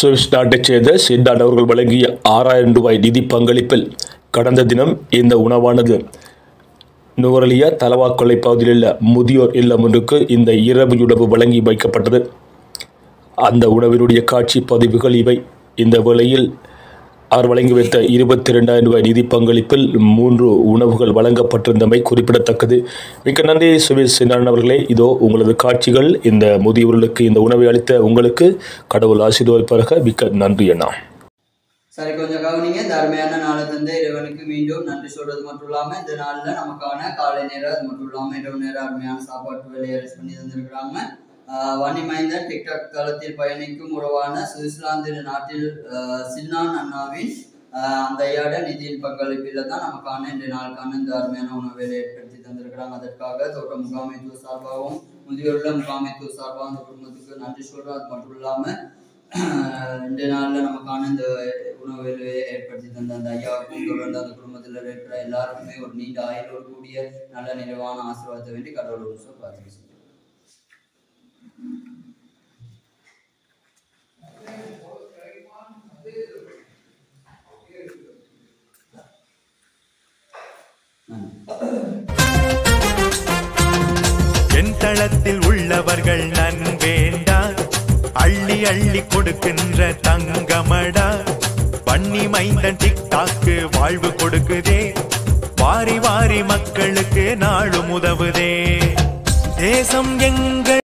Swiss நாட்டைச் சேர்ந்த சிண்டான் அவர்கள் வழங்கிய 6000 ரூபாய் நிதி பங்களிப்பில் கடந்த தினம் இந்த உணவானது நுவரெலியா தலவாக்கொல்லை பகுதியில் உள்ள முதியோர் இல்லம் ஒன்றுக்கு இந்த இரவு உணவு வழங்கி வைக்கப்பட்டது. அந்த உணவினுடைய காட்சி பதிவுகள் இவை. இந்த வேளையில் அவர் வழங்கி வைத்த 22,000 ரூபாய் நிதி பங்களிப்பில் 3 உணவுகள் வழங்கப்பட்டிருந்தமை குறிப்பிடத்தக்கது. மிக்க நன்றி சுவிஸ் சிண்டான் அவர்களே. இதோ உங்களது காட்சிகள். இந்த முதியவர்களுக்கு இந்த உணவை அளித்த உங்களுக்கு கடவுள் ஆசீர்வதிப்பாராக. மிக்க நன்றி அண்ணா. சரி, கொஞ்சம் கவனிங்க. இந்த அருமையான நாளை தந்த இறைவனுக்கு மீண்டும் நன்றி சொல்றது மட்டும் இல்லாம இந்த நாளில் நமக்கான காலை நேரம் அது மட்டும் இல்லாம இரவு நேரம் அருமையான சாப்பாட்டு வேலையை அரேஞ்ச் பண்ணி தந்திருக்கிறாங்க. வன்னிமைந்தன் டிக்டாக் தளத்தில் பயணிக்கும் உறவான சுவிட்சர்லாந்து நாட்டில் சின்னான் அண்ணாவின் அந்த ஐயாட நிதியின் பங்களிப்பில் தான் நமக்கான இந்த நாளுக்கான இந்த அருமையான உணவுகளை ஏற்படுத்தி தந்திருக்கிறாங்க. அதற்காக தோட்ட முகாமைத்துவ சார்பாகவும் முதியோர்ல முகாமைத்துவ சார்பாகவும் அந்த குடும்பத்துக்கு நன்றி சொல்றோம். அது மட்டும் இல்லாம இந்த நாளில் நமக்கான இந்த உணவுகளை ஏற்படுத்தி தந்த அந்த ஐயாவுக்கும் தொடர்ந்து அந்த குடும்பத்தில் இருக்கிற எல்லாருக்குமே ஒரு நீண்ட ஆயுளோடு கூடிய நல்ல நிறைவான ஆசீர்வாதத்தை வேண்டி கடவுளோடு பிரார்த்தனை. என் தளத்தில் உள்ளவர்கள் நன்வேண்டா, அள்ளி அள்ளி கொடுக்கின்ற தங்கமடா. வன்னி மைந்தன் டிக்டாக்கு வாழ்வு கொடுக்குதே, வாரி வாரி மக்களுக்கு நாளும் உதவுதே. தேசம் எங்கள்